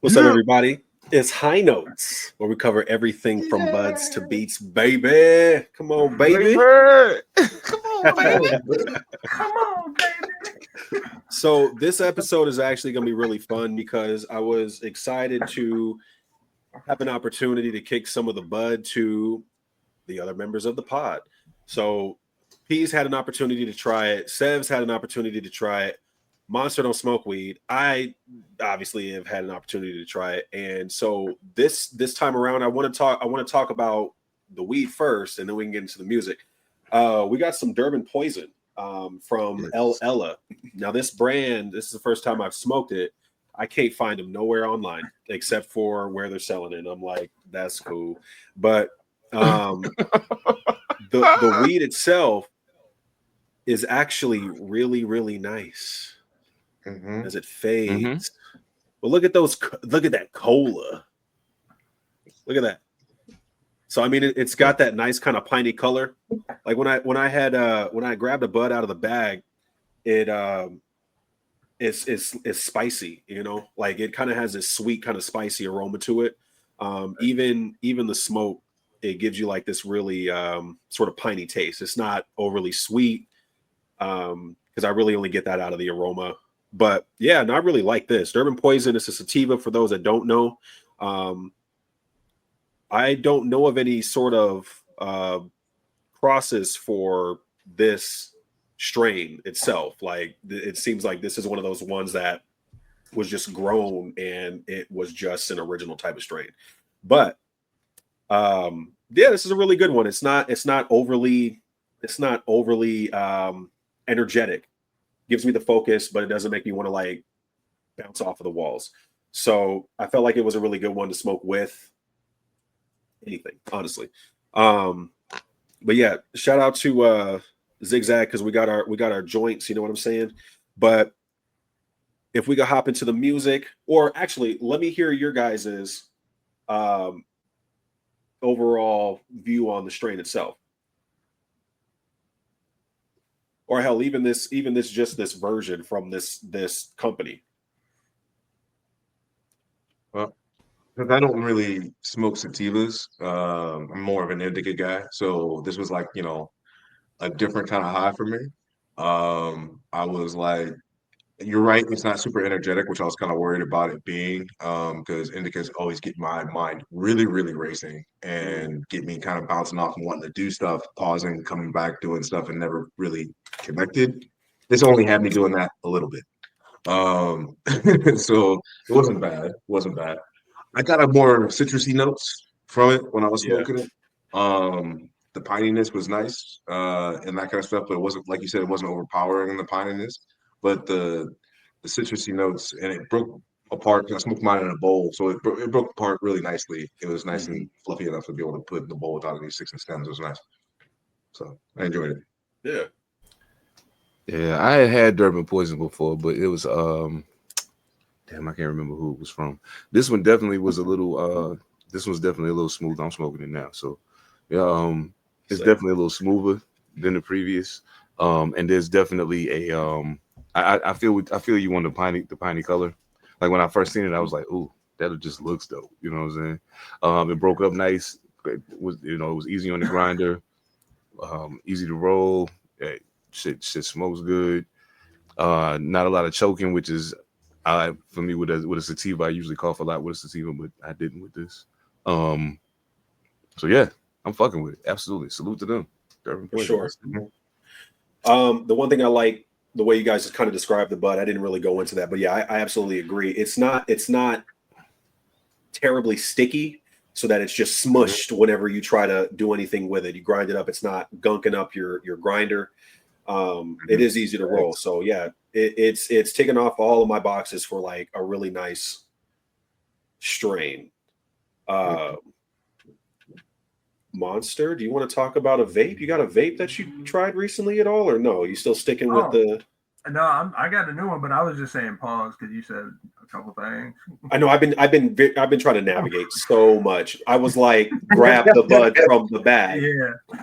What's up, everybody? It's High Notes, where we cover everything from buds to beats, baby. Come on, baby. Come on, baby. Come on, baby. So this episode is actually going to be really fun because I was excited to have an opportunity to kick some of the bud to the other members of the pod. So P's had an opportunity to try it. Sev's had an opportunity to try it. Monster don't smoke weed. I obviously have had an opportunity to try it, and so this time around, I want to talk about the weed first, and then we can get into the music. We got some Durban Poison from El Ella. Now, this brand, this is the first time I've smoked it. I can't find them nowhere online except for where they're selling it. And I'm like, that's cool, but the weed itself is actually really, really nice. As it fades. But look at that cola. Look at that. So I mean, it's got that nice kind of piney color. Like when I grabbed a bud out of the bag, it's spicy, you know, like it kind of has this sweet kind of spicy aroma to it. Even the smoke, it gives you like this really sort of piney taste. It's not overly sweet because I really only get that out of the aroma. But yeah, and I really like this. Durban Poison is a sativa for those that don't know. I don't know of any sort of crosses for this strain itself. Like it seems like this is one of those ones that was just grown and it was just an original type of strain. But yeah, this is a really good one. It's not overly energetic. Gives me the focus, but it doesn't make me want to like bounce off of the walls. So I felt like it was a really good one to smoke with anything, honestly. But yeah, shout out to Zigzag because we got our joints, you know what I'm saying? But if we could hop into the music, or actually let me hear your guys's overall view on the strain itself. Or hell, even this version from this company. Well, because I don't really smoke sativas, I'm more of an indica guy. So this was like, a different kind of high for me. I was like, you're right, it's not super energetic, which I was kind of worried about it being, because indicas always get my mind really, really racing and get me kind of bouncing off and wanting to do stuff, pausing, coming back, doing stuff, and never really connected. This only had me doing that a little bit. So it wasn't bad. I got a more citrusy notes from it when I was smoking it. The pininess was nice, and that kind of stuff, but it wasn't, like you said, it wasn't overpowering in the pininess. But the citrusy notes, and it broke apart. I smoked mine in a bowl, so it broke apart really nicely. It was nice and fluffy enough to be able to put in the bowl without any sticks and stems. It was nice. So I enjoyed it. Yeah. Yeah, I had Durban Poison before, but it was damn, I can't remember who it was from. This one definitely was a little this one's definitely a little smooth. I'm smoking it now. So yeah, it's definitely a little smoother than the previous. And there's definitely a I feel you on the piney color. Like when I first seen it, I was like, ooh, that just looks dope. You know what I'm saying? It broke up nice. It was, it was easy on the grinder, easy to roll. Shit smokes good. Not a lot of choking, which is for me with a sativa. I usually cough a lot with a sativa, but I didn't with this. So yeah, I'm fucking with it. Absolutely. Salute to them. For sure. The one thing I like the way you guys just kind of described the bud. I didn't really go into that, but yeah, I absolutely agree. It's not terribly sticky, so that it's just smushed whenever you try to do anything with it. You grind it up. It's not gunking up your grinder. It is easy to roll. So yeah, it's taken off all of my boxes for like a really nice strain. Monster, do you want to talk about a vape? You got a vape that you tried recently at all, or no? You still sticking with the? No, I got a new one, but I was just saying pause because you said a couple things. I know I've been trying to navigate so much. I was like, grab the bud from the bag,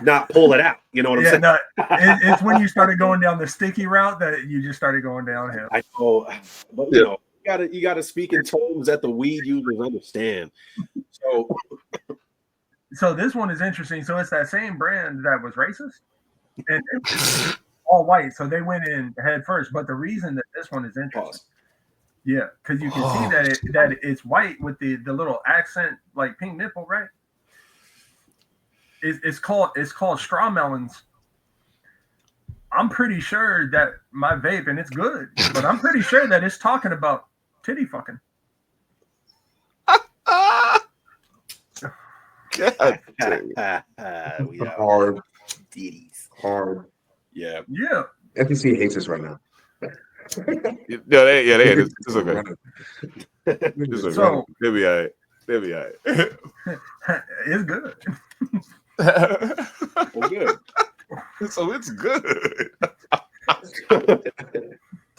not pull it out. You know what I'm saying? No, it's when you started going down the sticky route that you just started going downhill. I know, but you know, You gotta speak in terms that the weed users understand. So this one is interesting. So it's that same brand that was racist, and it's all white. So they went in head first. But the reason that this one is interesting, Pause. yeah, because you can see that it's white with the little accent, like pink nipple, right? It's called straw melons. I'm pretty sure that my vape, and it's good, but I'm pretty sure that it's talking about titty fucking. God damn. Hard. Titties. Hard. Yeah. Yeah. FTC hates us right now. Yeah, they it's okay. It's okay. So- They'll be all right. They'll be all right. It's good. Well, good. So it's good.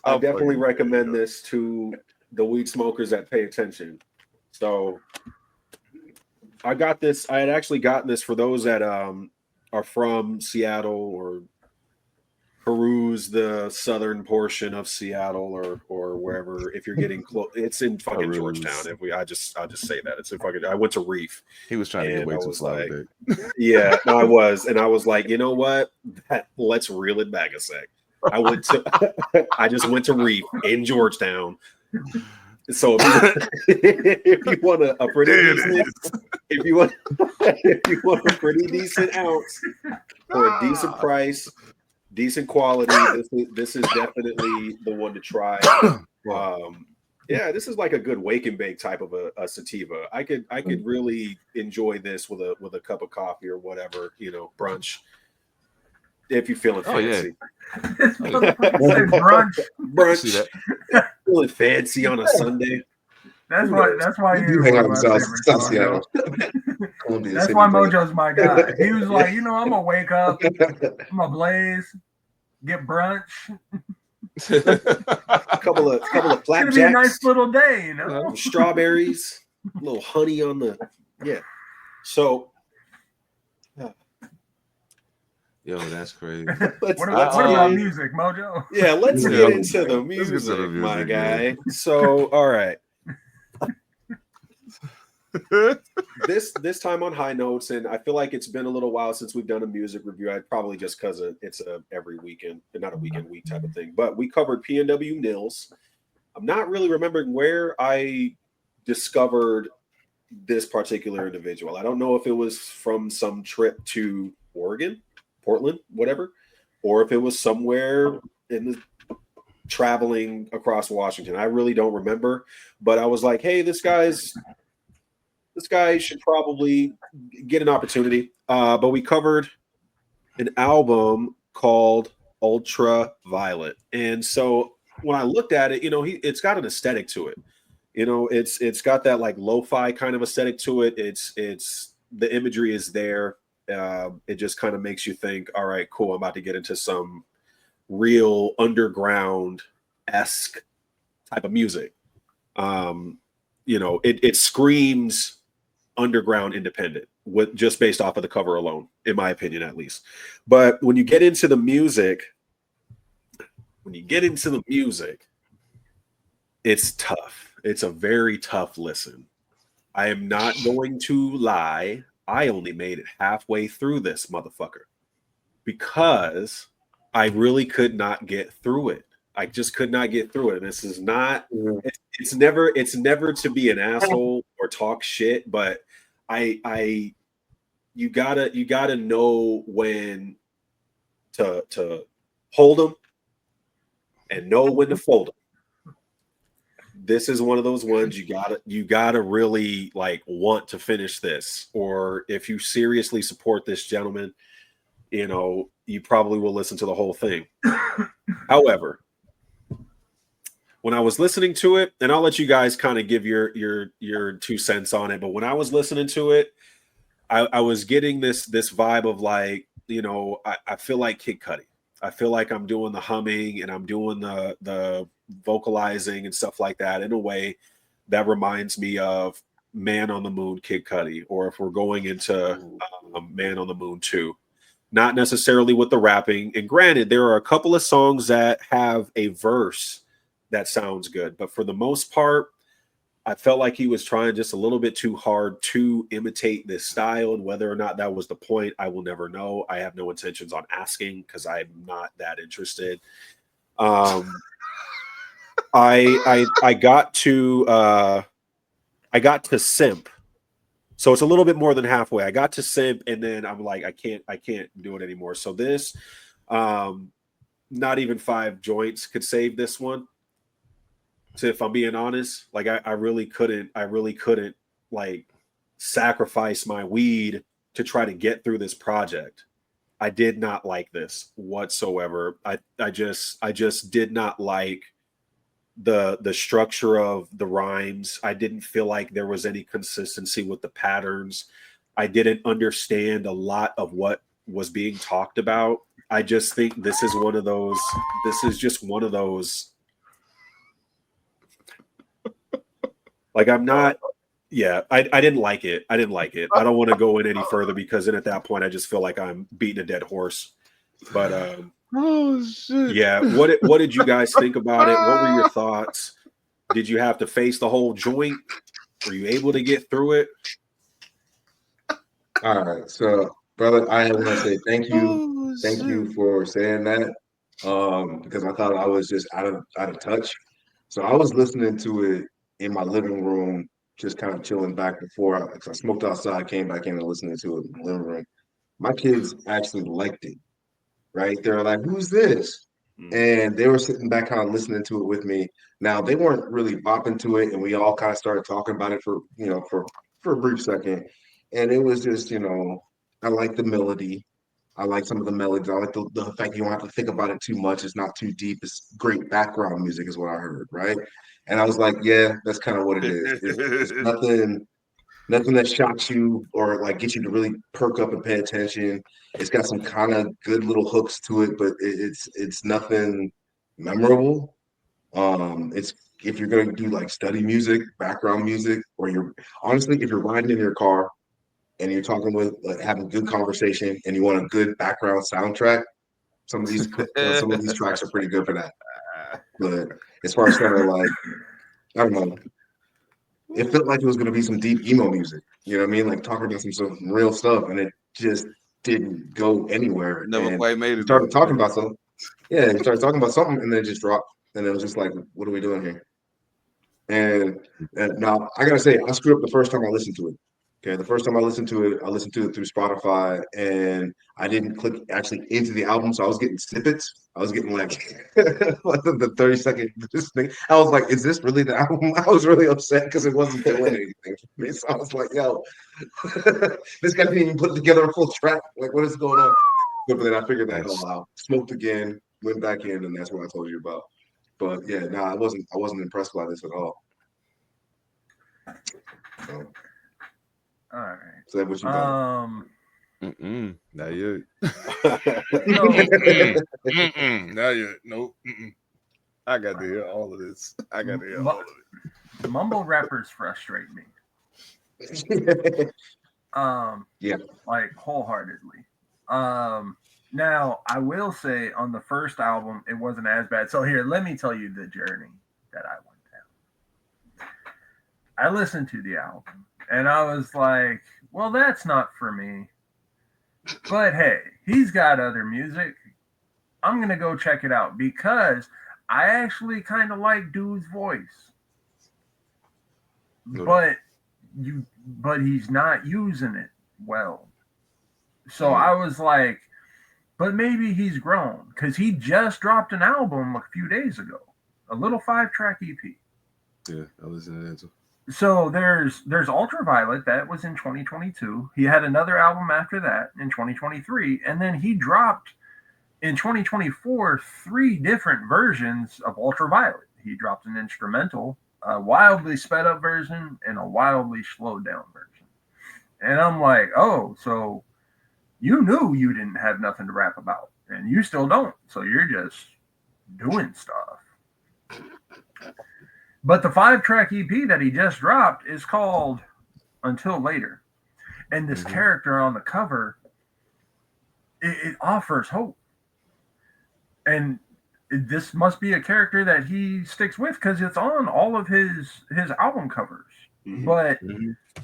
I definitely recommend this to the weed smokers that pay attention. So I got this. I had actually gotten this for those that are from Seattle or peruse the southern portion of Seattle or wherever. If you're getting close, it's in fucking Peruse. Georgetown. I'll just say that it's in fucking. I went to Reef. He was trying to get And way I too was slow like- with Yeah, no, I was, and I was like, you know what? Let's reel it back a sec. I just went to Reef in Georgetown. So if you want a pretty decent, if you want a pretty decent ounce for a decent price, decent quality, this is definitely the one to try. Yeah, this is like a good wake and bake type of a sativa. I could really enjoy this with a cup of coffee or whatever, brunch. If you're feeling fancy. It's brunch. See Brunch. that? Feeling fancy on a Sunday. That's why You you're hang one out of in my South favorites, Seattle. Mojo. Columbia That's City, why bro. Mojo's my guy. He was like, I'm gonna wake up, I'm gonna blaze, get brunch. A couple of It's gonna be a flapjacks, nice little day, strawberries, a little honey on the So Yo, that's crazy. What let's about get- music, Mojo? Yeah, let's Yeah, get let's into the get to music, the my music, guy. man. So, all right. This time on High Notes, and I feel like it's been a little while since we've done a music review. I'd probably just because it's a every weekend, but not a weekend week type of thing. But we covered PNW Nills. I'm not really remembering where I discovered this particular individual. I don't know if it was from some trip to Oregon, Portland, whatever, or if it was somewhere in the traveling across Washington. I really don't remember, but I was like, hey, this guy should probably get an opportunity. But we covered an album called Ultraviolet. And so when I looked at it, it's got an aesthetic to it. It's got that like lo-fi kind of aesthetic to it. It's the imagery is there. It just kind of makes you think, all right, cool, I'm about to get into some real underground-esque type of music. It screams underground independent just based off of the cover alone, in my opinion, at least. But when you get into the music, it's tough. It's a very tough listen. I am not going to lie. I only made it halfway through this motherfucker because I really could not get through it. I just could not get through it. And this is not, it's never to be an asshole or talk shit, but you gotta know when to hold them and know when to fold them. This is one of those ones you gotta really like want to finish this, or if you seriously support this gentleman, you probably will listen to the whole thing. However, when I was listening to it, and I'll let you guys kind of give your 2 cents on it, but when I was listening to it, I was getting this vibe of like, I feel like Kid Cudi. I feel like I'm doing the humming and I'm doing the vocalizing and stuff like that in a way that reminds me of Man on the Moon, Kid Cudi, or if we're going into Man on the Moon 2. Not necessarily with the rapping. And granted, there are a couple of songs that have a verse that sounds good. But for the most part, I felt like he was trying just a little bit too hard to imitate this style, and whether or not that was the point, I will never know. I have no intentions on asking because I'm not that interested. I got to simp. So it's a little bit more than halfway. I got to simp, and then I'm like, I can't do it anymore. So this, not even 5 joints could save this one. So if I'm being honest, like I really couldn't like sacrifice my weed to try to get through this project. I did not like this whatsoever. I just did not like the structure of the rhymes. I didn't feel like there was any consistency with the patterns. I didn't understand a lot of what was being talked about. I just think this is just one of those. Like I'm not, yeah, I didn't like it. I didn't like it. I don't want to go in any further because then at that point I just feel like I'm beating a dead horse. But Oh shit! yeah, what did you guys think about it? What were your thoughts? Did you have to face the whole joint? Were you able to get through it? All right, so brother, I want to say thank you for saying that, because I thought I was just out of touch. So I was listening to it in my living room, just kind of chilling back before because I smoked outside, came back in and listening to it in the living room. My kids actually liked it, right? They were like, "Who's this?" And they were sitting back kind of listening to it with me. Now they weren't really bopping to it, and we all kind of started talking about it for a brief second. And it was just, I like the melody. I like some of the melodies. I like the fact you don't have to think about it too much. It's not too deep. It's great background music, is what I heard, right? And I was like, yeah, that's kind of what it is. It's nothing that shocks you or like gets you to really perk up and pay attention. It's got some kind of good little hooks to it, but it's nothing memorable. It's if you're gonna do like study music, background music, or if you're riding in your car and you're talking with like having good conversation and you want a good background soundtrack, some of these tracks are pretty good for that. But as far as kind of like, I don't know, it felt like it was going to be some deep emo music. You know what I mean? Like talking about some real stuff, and it just didn't go anywhere. Never quite made it. Started talking about something. Yeah, he started talking about something, and then it just dropped. And it was just like, what are we doing here? And now I gotta say, I screwed up the first time I listened to it. Okay, the first time I listened to it through Spotify, and I didn't click actually into the album, so I was getting snippets. I was getting like the 30-second thing. I was like, "Is this really the album?" I was really upset because it wasn't doing anything for me. So I was like, "Yo, this guy didn't even put together a full track. Like, what is going on?" But then I figured that hell out. Smoked again, went back in, and that's what I told you about. But yeah, no, I wasn't impressed by this at all. So. All right. So that what you thought? Not yet. No. Not yet. Nope. I got to hear all of this. I got to hear all of it. Mumble rappers frustrate me. Yeah. Like wholeheartedly. Now I will say on the first album it wasn't as bad. So here, let me tell you the journey that I went down. I listened to the album and I was like, well, that's not for me. But hey, he's got other music. I'm gonna go check it out because I actually kind of like dude's voice. But he's not using it well. So I was like, but maybe he's grown because he just dropped an album a few days ago, a little 5-track EP. Yeah, I listened to that too. So there's Ultraviolet that was in 2022. He had another album after that in 2023, and then he dropped in 2024 3 different versions of Ultraviolet. He dropped an instrumental, a wildly sped up version, and a wildly slowed down version. And I'm like, oh, so you knew you didn't have nothing to rap about, and you still don't. So you're just doing stuff. But the 5-track EP that he just dropped is called Until Later. And this character on the cover, it offers hope. And this must be a character that he sticks with because it's on all of his album covers. Mhm. But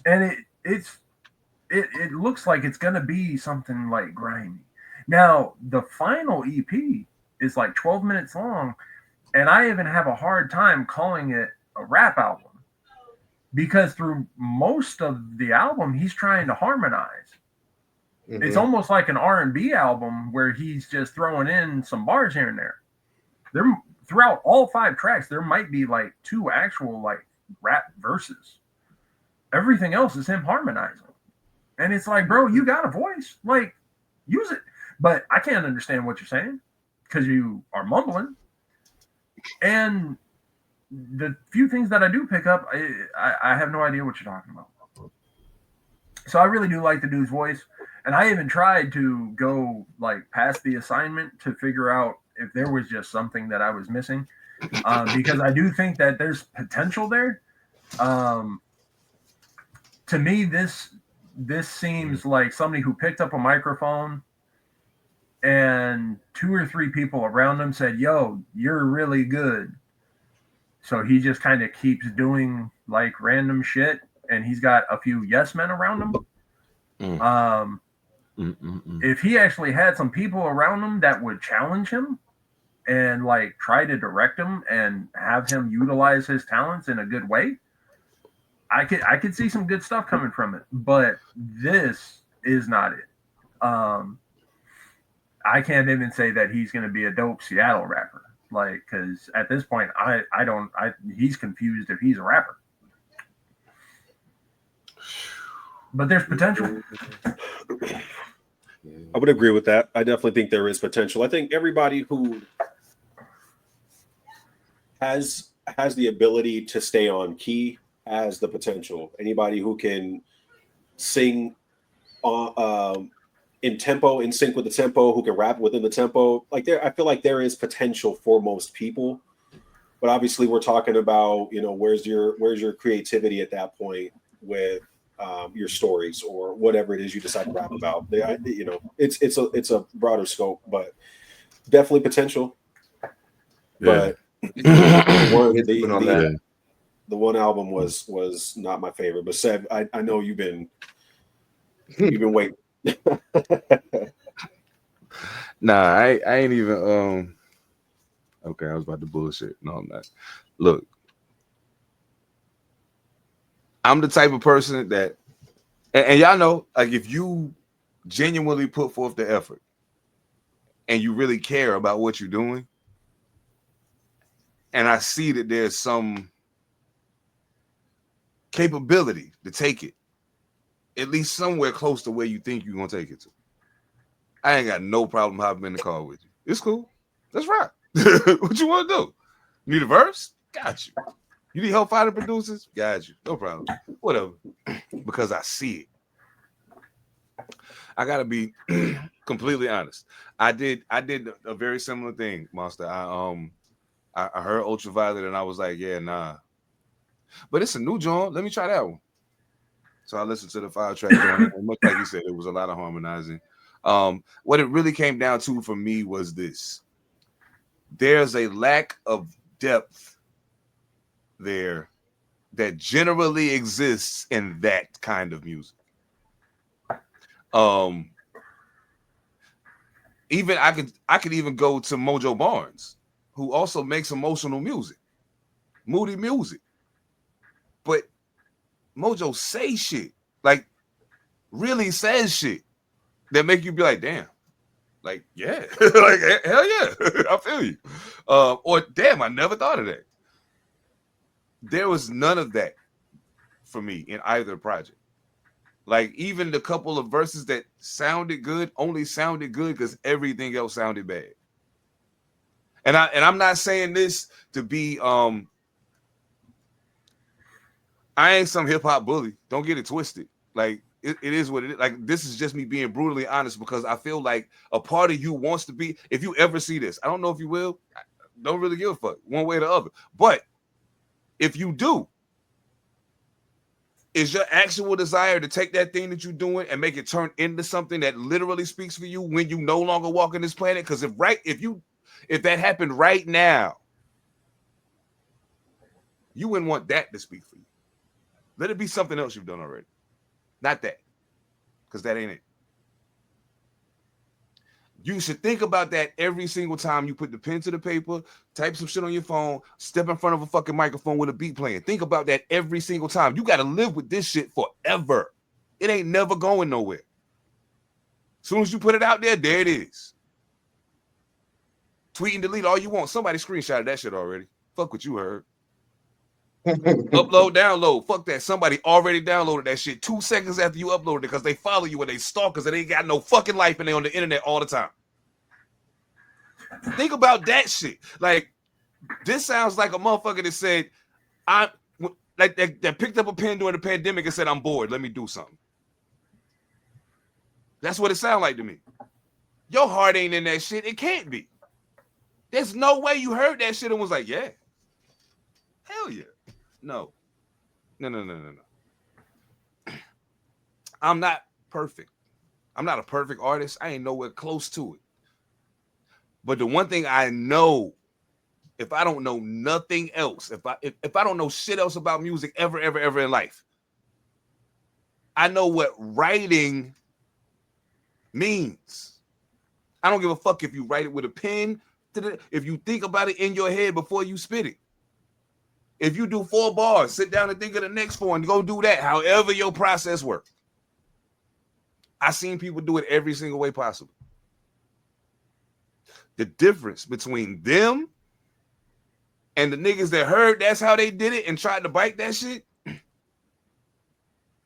and it looks like it's gonna be something like grimy. Now the final EP is like 12 minutes long, and I even have a hard time calling it a rap album because through most of the album he's trying to harmonize. It's almost like an R&B album where he's just throwing in some bars here and there. Throughout all 5 tracks, there might be like 2 actual like rap verses. Everything else is him harmonizing. And it's like, bro, you got a voice. Like, use it. But I can't understand what you're saying because you are mumbling. And the few things that I do pick up, I have no idea what you're talking about. So I really do like the dude's voice. And I even tried to go like past the assignment to figure out if there was just something that I was missing. Because I do think that there's potential there. To me, this seems like somebody who picked up a microphone and 2 or 3 people around him said, yo, you're really good. So he just kind of keeps doing like random shit, and he's got a few yes men around him. If he actually had some people around him that would challenge him and like try to direct him and have him utilize his talents in a good way, I could see some good stuff coming from it. But this is not it. I can't even say that he's going to be a dope Seattle rapper. Like, because at this point, he's confused if he's a rapper. But there's potential. I would agree with that. I definitely think there is potential. I think everybody who has the ability to stay on key has the potential. Anybody who can sing in tempo, in sync with the tempo, who can rap within the tempo, like I feel like there is potential for most people. But obviously, we're talking about, where's your creativity at that point with your stories or whatever it is you decide to rap about. It's a broader scope, but definitely potential. Yeah. But the one album was not my favorite. But Seb, I know you've been waiting. Nah, I ain't even okay, I was about to bullshit. No, I'm not. Look, I'm the type of person that, and y'all know, like, if you genuinely put forth the effort and you really care about what you're doing, and I see that there's some capability to take it at least somewhere close to where you think you're gonna take it to, I ain't got no problem hopping in the car with you. It's cool. Let's rock. What you want to do? Need a verse? Got you. You need help finding producers? Got you. No problem. Whatever. Because I see it. I gotta be completely honest. I did a very similar thing, Monster. I heard Ultraviolet and I was like, yeah, nah. But it's a new joint. Let me try that one. So I listened to the 5-track joint. And much like you said, it was a lot of harmonizing. What it really came down to for me was this. There's a lack of depth there that generally exists in that kind of music. Even I could even go to Mojo Barnes, who also makes emotional music, moody music. But Mojo says shit, like really says shit that make you be like, damn, like, yeah, like, hell yeah, I feel you. Or damn, I never thought of that. There was none of that for me in either project. Like, even the couple of verses that sounded good only sounded good because everything else sounded bad. And I'm not saying this to be I ain't some hip-hop bully. Don't get it twisted. Like, it is what it is. Like, this is just me being brutally honest because I feel like a part of you wants to be, if you ever see this, I don't know if you will, I don't really give a fuck one way or the other. But if you do, is your actual desire to take that thing that you're doing and make it turn into something that literally speaks for you when you no longer walk on this planet? Because if you If that happened right now, you wouldn't want that to speak for you. Let it be something else you've done already. Not that. Because that ain't it. You should think about that every single time you put the pen to the paper, type some shit on your phone, step in front of a fucking microphone with a beat playing. Think about that every single time. You got to live with this shit forever. It ain't never going nowhere. As soon as you put it out there, there it is. Tweet and delete all you want. Somebody screenshotted that shit already. Fuck what you heard. Upload, download. Fuck that. Somebody already downloaded that shit 2 seconds after you uploaded it because they follow you and they stalkers and they ain't got no fucking life and they on the internet all the time. Think about that shit. Like, this sounds like a motherfucker that said, I'm like that picked up a pen during the pandemic and said, I'm bored. Let me do something. That's what it sounds like to me. Your heart ain't in that shit. It can't be. There's no way you heard that shit and was like, yeah. Hell yeah. No. I'm not perfect. I'm not a perfect artist. I ain't nowhere close to it. But the one thing I know, if I don't know nothing else, if I don't know shit else about music ever in life, I know what writing means. I don't give a fuck if you write it with a pen, if you think about it in your head before you spit it. If you do 4 bars, sit down and think of the next 4 and go do that, however your process works. I've seen people do it every single way possible. The difference between them and the niggas that heard that's how they did it and tried to bite that shit,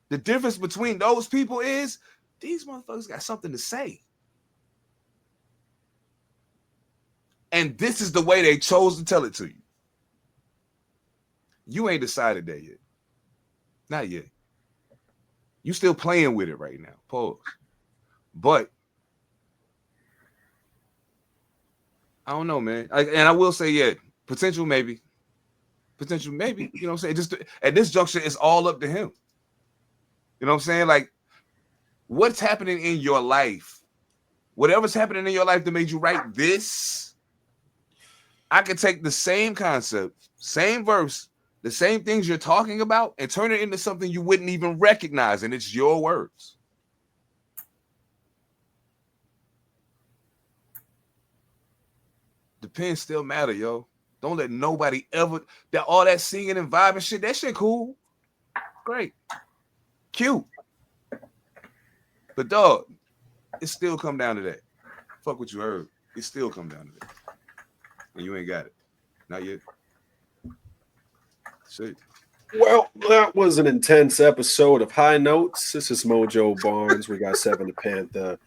the difference between those people is these motherfuckers got something to say. And this is the way they chose to tell it to you. You ain't decided that yet. Not yet. You still playing with it right now. Pause. But I don't know, man. And I will say, yeah, potential maybe. Potential maybe. You know what I'm saying? Just at this juncture, it's all up to him. You know what I'm saying? Like, what's happening in your life? Whatever's happening in your life that made you write this, I could take the same concept, same verse, the same things you're talking about, and turn it into something you wouldn't even recognize, and it's your words. The pen still matter, yo. Don't let nobody ever that all that singing and vibing shit. That shit cool, great, cute, but dog, it still come down to that. Fuck what you heard. It still come down to that, and you ain't got it. Not yet. Shit. Well, that was an intense episode of High Notes. This is Mojo Barnes. We got 7 to Pantha,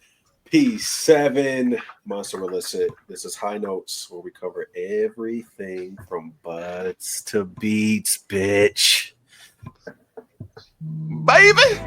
P7, Monster Illicit. This is High Notes, where we cover everything from butts to beats, bitch. Baby.